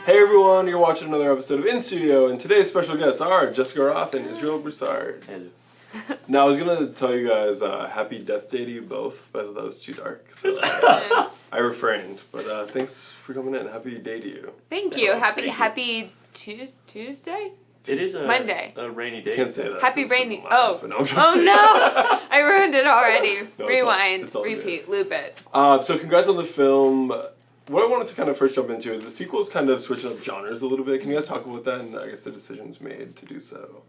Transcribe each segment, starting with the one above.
Hey everyone, you're watching another episode of In Studio, and today's special guests are Jessica Rothe and Israel Broussard. Hello. Now I was gonna tell you guys happy death day to you both, but that was too dark, so I refrained. But thanks for coming in. Happy day to you. Thank you. Happy Tuesday. It is Monday. A rainy day. You can't say that. Happy rainy. No, Oh no! I ruined it already. No, Rewind. it's all Repeat. Loop it. So congrats on the film. What I wanted to kind of first jump into is the sequel's kind of switching up genres a little bit. Can you guys talk about that and I guess the decisions made to do so?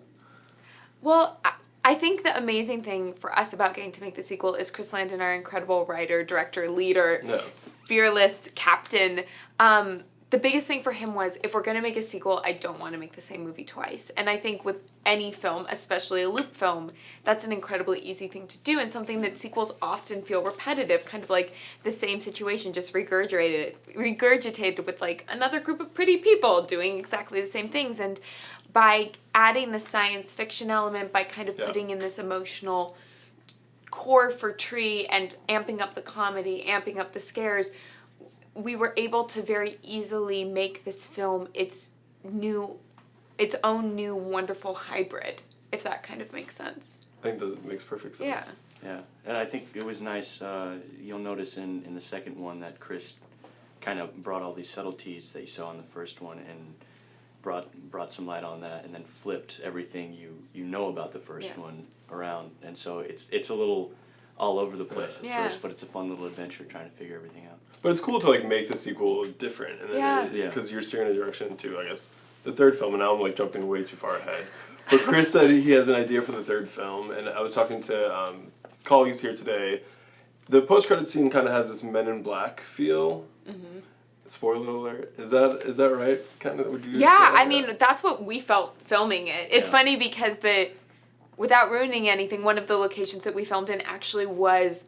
Well, I think the amazing thing for us about getting to make the sequel is Chris Landon, our incredible writer, director, leader, fearless captain. The biggest thing for him was, if we're going to make a sequel, I don't want to make the same movie twice. And I think with any film, especially a loop film, that's an incredibly easy thing to do, and something that sequels often feel repetitive, kind of like the same situation, just regurgitated with like another group of pretty people doing exactly the same things. And by adding the science fiction element, by kind of putting in this emotional core for Tree and amping up the comedy, amping up the scares, we were able to very easily make this film its own new wonderful hybrid, if that kind of makes sense. I think that makes perfect sense. Yeah, and I think it was nice, you'll notice in the second one that Chris kind of brought all these subtleties that you saw in the first one and brought some light on that, and then flipped everything you know about the first one around, and so it's a little all over the place at first, but it's a fun little adventure trying to figure everything out. But it's cool to like make the sequel different, and then because you're steering a direction to, I guess, the third film, and now I'm like jumping way too far ahead. But Chris said he has an idea for the third film, and I was talking to colleagues here today. The post-credit scene kind of has this Men in Black feel. Mm-hmm. Spoiler alert. Is that right? Kind of. Would you? Yeah, I mean that's what we felt filming it. It's funny because without ruining anything, one of the locations that we filmed in actually was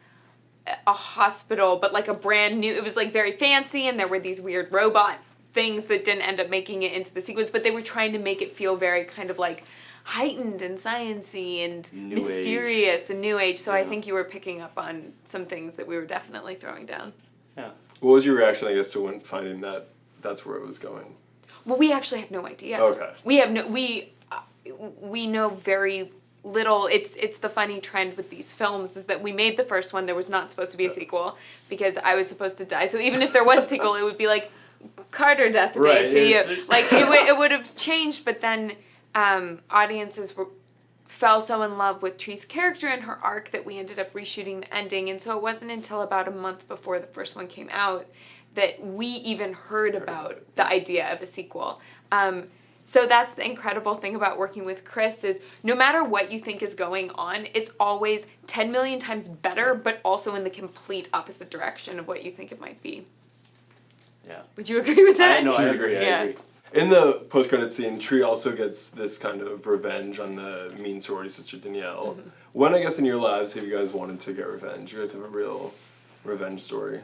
a hospital, but like a brand new, it was like very fancy, and there were these weird robot things that didn't end up making it into the sequence, but they were trying to make it feel very kind of like heightened and science-y and mysterious and new age, so I think you were picking up on some things that we were definitely throwing down. Yeah. What was your reaction, I guess, to when finding that that's where it was going? Well, we actually have no idea. Okay. We know very little. It's the funny trend with these films is that we made the first one, there was not supposed to be a sequel because I was supposed to die, so even if there was a sequel it would be like Carter death day to you, like it would have changed, but then audiences fell so in love with Tree's character and her arc that we ended up reshooting the ending, and so it wasn't until about a month before the first one came out that we even heard about the idea of a sequel. So that's the incredible thing about working with Chris is no matter what you think is going on, it's always 10 million times better, but also in the complete opposite direction of what you think it might be. Yeah. Would you agree with that? I agree. I agree. In the post-credit scene, Tree also gets this kind of revenge on the mean sorority sister Danielle. Mm-hmm. When, I guess, in your lives have you guys wanted to get revenge? You guys have a real revenge story?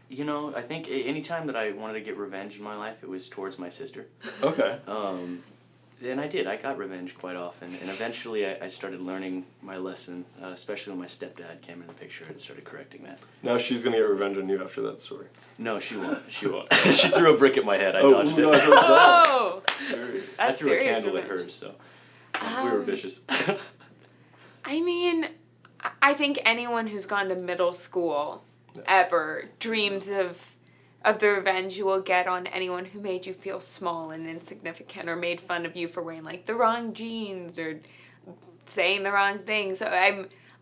You know, I think any time that I wanted to get revenge in my life, it was towards my sister. Okay. And I did. I got revenge quite often. And eventually I started learning my lesson, especially when my stepdad came in the picture and started correcting that. Now she's going to get revenge on you after that story. No, she won't. She won't. She threw a brick at my head. I dodged it. Oh! I threw a candle at her, so we were vicious. I mean, I think anyone who's gone to middle school ever dreams of the revenge you will get on anyone who made you feel small and insignificant or made fun of you for wearing like the wrong jeans or saying the wrong thing. So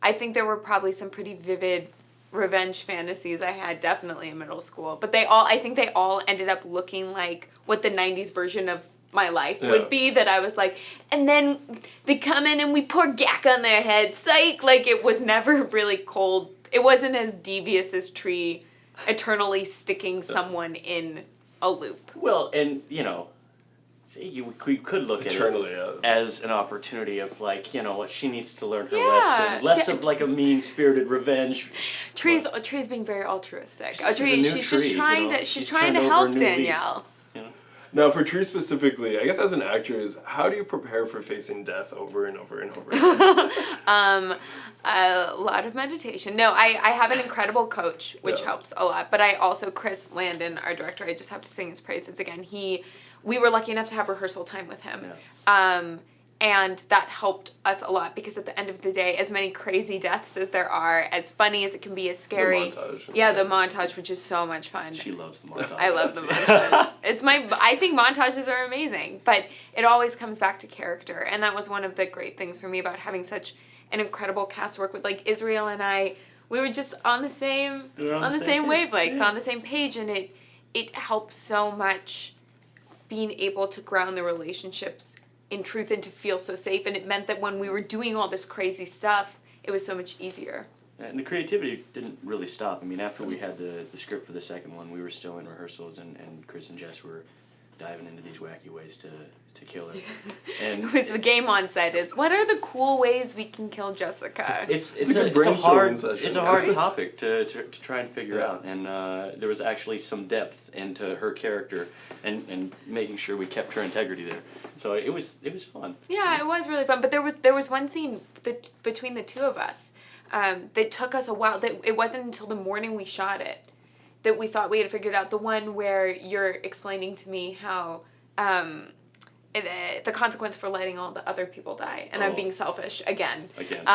I think there were probably some pretty vivid revenge fantasies I had definitely in middle school, but I think they all ended up looking like what the 90s version of my life would be, that I was like, and then they come in and we pour gack on their head, psych. Like it was never really cold. It wasn't as devious as Tree eternally sticking someone in a loop. Well, and, you know, we could look at it as an opportunity of, like, you know, what she needs to learn her lesson. Less of, like, a mean-spirited revenge. Tree's being very altruistic. She's just trying to help Danielle. Now, for True specifically, I guess as an actress, how do you prepare for facing death over and over and over again? A lot of meditation. No, I have an incredible coach, which helps a lot. But I also, Chris Landon, our director, I just have to sing his praises again. We were lucky enough to have rehearsal time with him. Yeah. And that helped us a lot because at the end of the day, as many crazy deaths as there are, as funny as it can be, as scary. The montage. Yeah, the montage, which is so much fun. She loves the montage. I love the montage. I think montages are amazing, but it always comes back to character. And that was one of the great things for me about having such an incredible cast to work with. Like Israel and I, we were just on the same wavelength, on the same page, and it helps so much being able to ground the relationships in truth and to feel so safe. And it meant that when we were doing all this crazy stuff, it was so much easier. And the creativity didn't really stop. I mean, after we had the script for the second one, we were still in rehearsals, and Chris and Jess were diving into these wacky ways to kill her. And it was the game on set is, what are the cool ways we can kill Jessica? It's a hard topic to try and figure out, and there was actually some depth into her character and making sure we kept her integrity there. So it was fun. Yeah, it was really fun. But there was one scene between the two of us that took us a while. That it wasn't until the morning we shot it that we thought we had figured out. The one where you're explaining to me how the consequence for letting all the other people die, and I'm being selfish again. Again,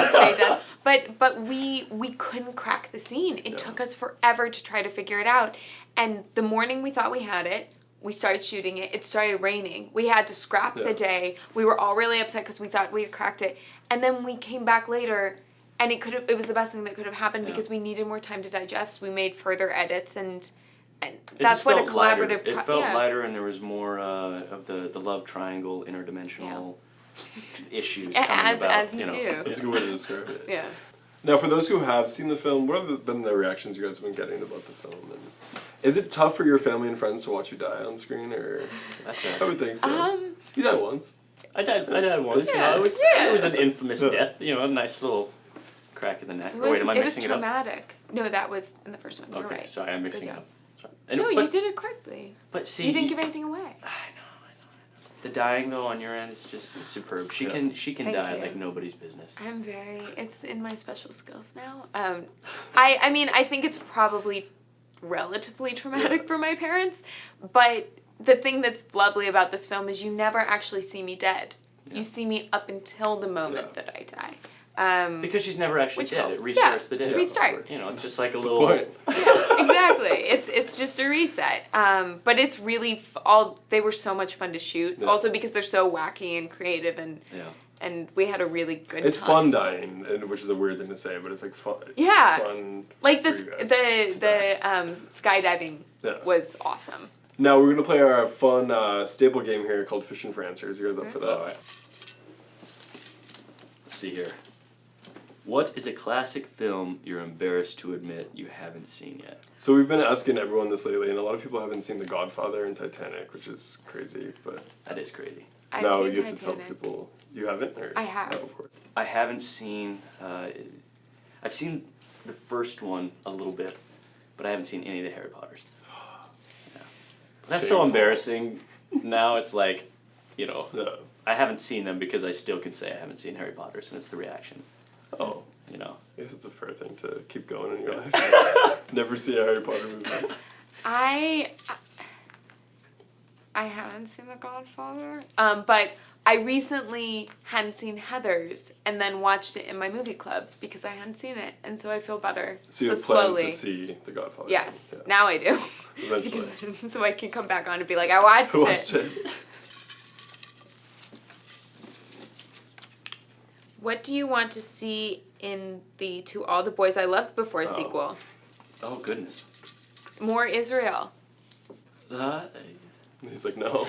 straight death. But we couldn't crack the scene. It took us forever to try to figure it out. And the morning we thought we had it, we started shooting it. It started raining. We had to scrap the day. We were all really upset because we thought we had cracked it. And then we came back later, and it was the best thing that could have happened because we needed more time to digest. We made further edits, and that's what a collaborative. It felt lighter, and there was more of the love triangle, interdimensional issues coming about. As you do. That's a good way to describe it. Yeah. Now, for those who have seen the film, what have been the reactions you guys have been getting about the film? And is it tough for your family and friends to watch you die on screen, or? I would think so. You died once. I died once. Yeah. It was an infamous death. A nice little crack in the neck. It was traumatic. No, that was in the first one. You're right. Sorry, I'm mixing up. You did it correctly. But see, you didn't give anything away. I know. The dying though on your end is just superb. She can die like nobody's business. It's in my special skills now. I think it's probably relatively traumatic for my parents, but the thing that's lovely about this film is you never actually see me dead. You see me up until the moment that I die. Because she's never actually dead. Helps. It restarts the day. Restart. It's just like a little. Exactly. It's just a reset. But it's really they were so much fun to shoot. Yeah. Also because they're so wacky and creative and we had a really good time. It's fun dying, which is a weird thing to say, but it's like fun. Yeah. Fun like the skydiving was awesome. Now we're gonna play our fun staple game here called Fishing for Answers. You guys up for that? Right. Let's see here. What is a classic film you're embarrassed to admit you haven't seen yet? So we've been asking everyone this lately, and a lot of people haven't seen The Godfather and Titanic, which is crazy. But that is crazy. Now you have to tell people you haven't. Or? I have. No, of course. I haven't seen. I've seen the first one a little bit, but I haven't seen any of the Harry Potters. That's so embarrassing. Now it's like, I haven't seen them because I still can say I haven't seen Harry Potters, and it's the reaction. Oh. I guess it's a fair thing to keep going in your life. Never see a Harry Potter movie. I haven't seen The Godfather, but I recently hadn't seen Heathers and then watched it in my movie club because I hadn't seen it, and so I feel better. So you have plans to see The Godfather? Yes, now I do. Eventually. So I can come back on and be like, I watched it. What do you want to see in the To All the Boys I Loved Before sequel? Oh, goodness. More Israel. He's like, no.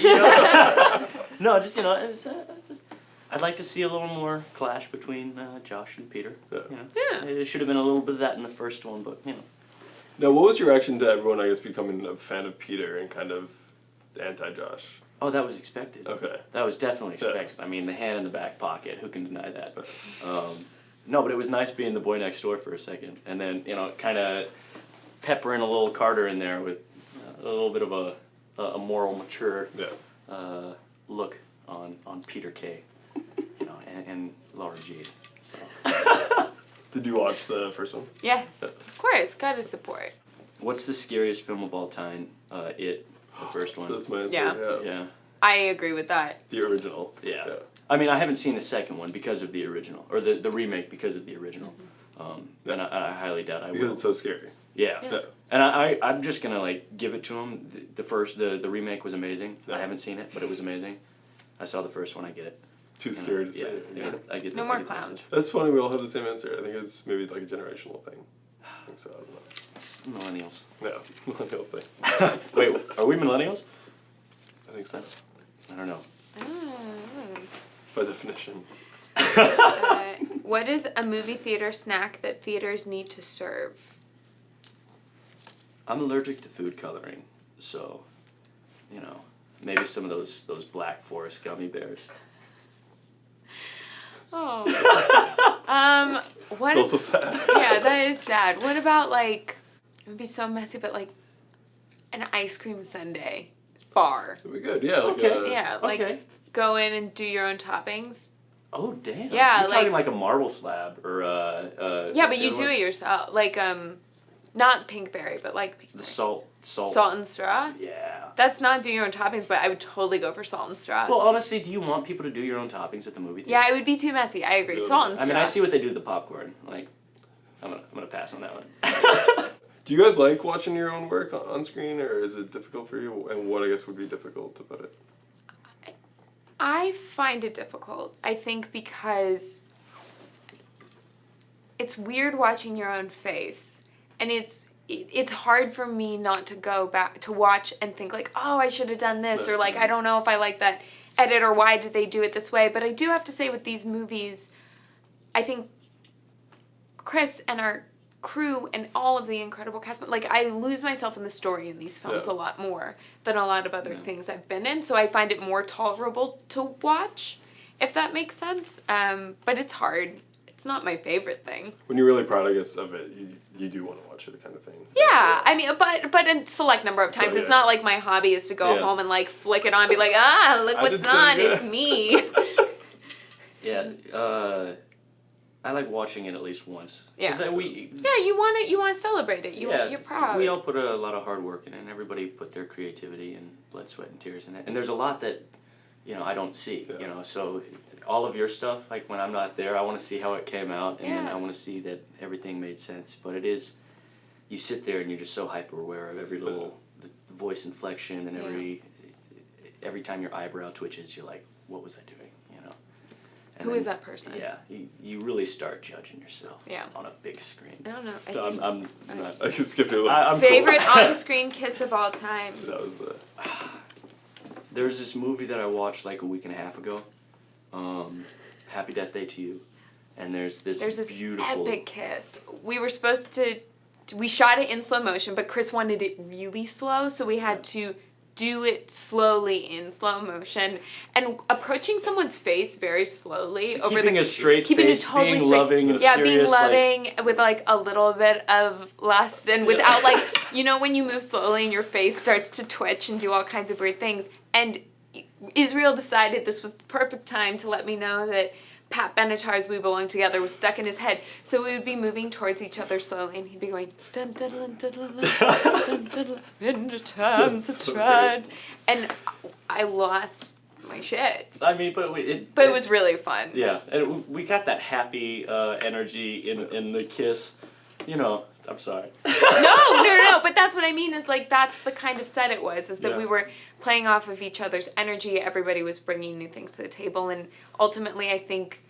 No, just, I'd like to see a little more clash between Josh and Peter. Yeah. There should have been a little bit of that in the first one, but, Now, what was your reaction to everyone, I guess, becoming a fan of Peter and kind of anti-Josh? Oh, that was expected. Okay. That was definitely expected. Yeah. I mean, the hand in the back pocket, who can deny that? No, but it was nice being the boy next door for a second. And then, kind of peppering a little Carter in there with a little bit of a a moral, mature Yeah. look on Peter Kay, you know, and Laura G. So. Did you watch the first one? Yeah, of course, gotta support. What's the scariest film of all time? It, the first one. That's my answer. Yeah. I agree with that. The original. Yeah. I mean, I haven't seen the second one because of the original, or the remake because of the original. And I highly doubt I will. Because it's so scary. Yeah. Yeah. And I'm just gonna like give it to him. The remake was amazing. Yeah. I haven't seen it, but it was amazing. I saw the first one. I get it. Too scared to say it. Yeah. I get No the, more I get the clowns. message. That's funny, we all have the same answer. I think it's maybe like a generational thing. I think so, I don't know. It's millennials. Yeah, millennial thing. Wait, are we millennials? I think so. I don't know. By definition. What is a movie theater snack that theaters need to serve? I'm allergic to food coloring, so, you know, maybe some of those Black Forest gummy bears. Oh. What? It's also sad. Yeah, that is sad. What about like? It would be so messy, but like, an ice cream sundae bar. It'd be good, yeah. Like, Okay. Yeah, like Okay. go in and do your own toppings. Oh damn. Yeah, You're talking like a marble slab or Yeah, but you do it yourself. Like not pinkberry, but like the salt. salt and straw. Yeah. That's not do your own toppings, but I would totally go for salt and straw. Well, honestly, do you want people to do your own toppings at the movie theater? Yeah, it would be too messy. I agree. Really Salt and messy. straw. I mean, I see what they do to the popcorn. Like, I'm gonna pass on that one. Do you guys like watching your own work on screen, or is it difficult for you? And what, I guess, would be difficult to put it? I find it difficult. I think because it's weird watching your own face, and it's hard for me not to go back to watch and think like, oh, I should have done this, or like, I don't know if I like that edit, or why did they do it this way. But I do have to say with these movies, I think Chris and our crew and all of the incredible cast, but like I lose myself in the story in these films a lot more than a lot of other things I've been in, so I find it more tolerable to watch, if that makes sense. But it's hard. It's not my favorite thing. When you're really proud, I guess, of it, you do want to watch it, kind of thing. Yeah, I mean, but a select number of times. So, It's yeah. not like my hobby is to go home and like flick it on and be like, ah, look I what's did so on, good. it's me. Yeah. I like watching it at least once. Yeah. 'Cause we. Yeah, you want to celebrate it. You're proud. We all put a lot of hard work in it, and everybody put their creativity and blood, sweat, and tears in it. And there's a lot that, you know, I don't see. Yeah. You know, so all of your stuff, like when I'm not there, I want to see how it came out, and then Yeah. I want to see that everything made sense. But it is, you sit there and you're just so hyper aware of every little voice inflection and every time your eyebrow twitches, you're like, what was I doing? You know. And Who then, is that person? Yeah, you really start judging yourself. Yeah. On a big screen. I don't know. I So think I'm not. I could skip it. I'm favorite cool. on-screen kiss of all time. So that was the... There's this movie that I watched like a week and a half ago, Happy Death Day to You, and there's this beautiful epic kiss. We were supposed to, we shot it in slow motion, but Chris wanted it really slow, so we had to do it slowly in slow motion and approaching someone's face very slowly over keeping a straight face, totally being straight. loving and yeah, serious. being loving with like a little bit of lust and without like, you know, when you move slowly and your face starts to twitch and do all kinds of weird things. And Israel decided this was the perfect time to let me know that Pat Benatar's "We Belong Together" was stuck in his head. So we would be moving towards each other slowly, and he'd be going dun dun dun dun dun dun dun dun in the times it's right. And I lost my shit. I mean, but it was really fun. Yeah, and we got that happy energy in the kiss. You know, I'm sorry. No, but that's what I mean is like that's the kind of set it was, is that we were playing off of each other's energy, everybody was bringing new things to the table, and ultimately I think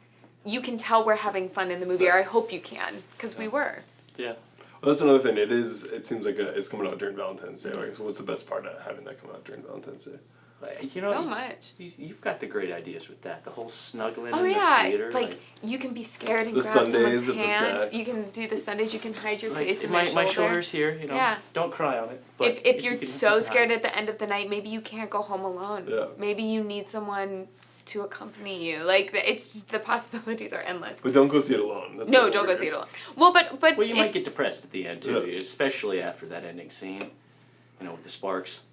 you can tell we're having fun in the movie, or I hope you can, because we were. Yeah. Well, that's another thing. It seems like it's coming out during Valentine's Day. Like, so what's the best part of having that come out during Valentine's Day? You know, so much. You've got the great ideas with that. The whole snuggling Oh in yeah, the theater. like you can be scared and The grab Sundays someone's of the hand. snacks. You can do the Sundays. You can hide your like face in my shoulder. shoulder's here. You know, Yeah. don't cry on it. But If you're you can so hide. scared at the end of the night, maybe you can't go home alone. Yeah. Maybe you need someone to accompany you. Like it's just, the possibilities are endless. But don't go see it alone. That's a No, little don't go weird. see it alone. Well, but Well, you might get depressed at the end too, Yeah. especially after that ending scene. You know, with the sparks.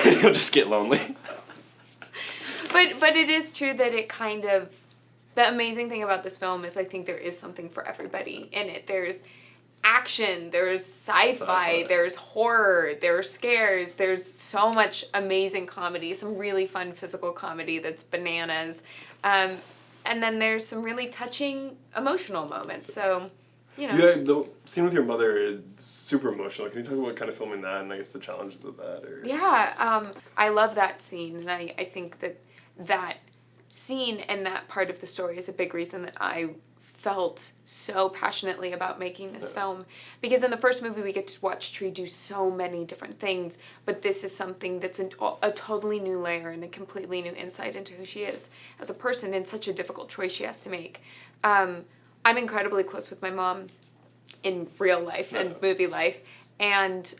you'll just get lonely. But it is true that it kind of, the amazing thing about this film is I think there is something for everybody in it. There's action, there's sci-fi, there's horror, there's scares, there's so much amazing comedy, some really fun physical comedy that's bananas. And then there's some really touching emotional moments. So, you know. Yeah, the scene with your mother is super emotional. Can you talk about kind of filming that and I guess the challenges of that? Or... Yeah, I love that scene, and I think that scene and that part of the story is a big reason that I felt so passionately about making this film. Because in the first movie we get to watch Tree do so many different things, but this is something that's a totally new layer and a completely new insight into who she is as a person and such a difficult choice she has to make. I'm incredibly close with my mom in real life and movie life, and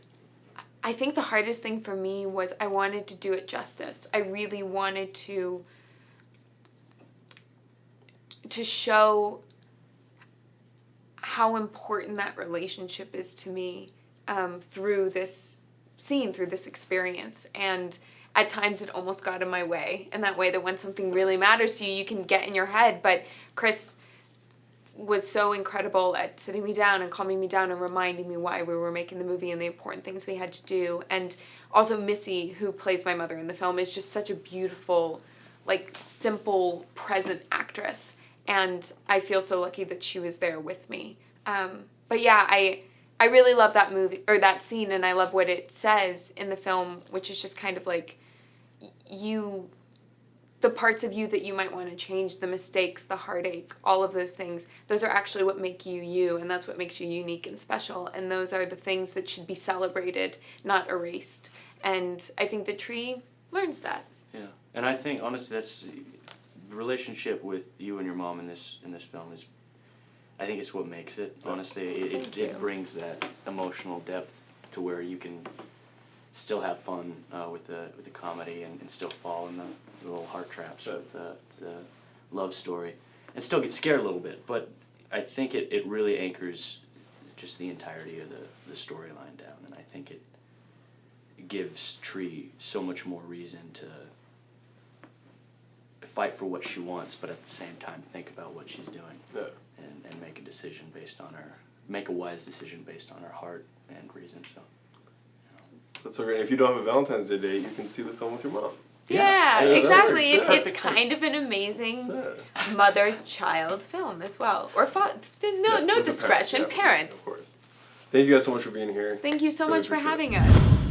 I think the hardest thing for me was I wanted to do it justice. I really wanted to show how important that relationship is to me through this scene, through this experience. And at times it almost got in my way, in that way that when something really matters to you, you can get in your head. But Chris was so incredible at sitting me down and calming me down and reminding me why we were making the movie and the important things we had to do. And also Missy, who plays my mother in the film, is just such a beautiful, like, simple, present actress. And I feel so lucky that she was there with me. But yeah, I really love that movie, or that scene, and I love what it says in the film, which is just kind of like, the parts of you that you might want to change, the mistakes, the heartache, all of those things, those are actually what make you you, and that's what makes you unique and special, and those are the things that should be celebrated, not erased. And I think the Tree learns that. Yeah, and I think, honestly, that's the relationship with you and your mom in this film is, I think it's what makes it, honestly. It brings that emotional depth to where you can still have fun with the comedy and still fall in the little heart traps with the love story and still get scared a little bit, but I think it really anchors just the entirety of the storyline down, and I think it gives Tree so much more reason to fight for what she wants, but at the same time think about what she's doing and make a decision based on make a wise decision based on her heart and reason. So that's so great. If you don't have a Valentine's Day date, you can see the film with your mom. Yeah, exactly. It's kind of an amazing mother-child film as well. Or no discretion, parent. Of course. Thank you guys so much for being here. Thank you so much for having us.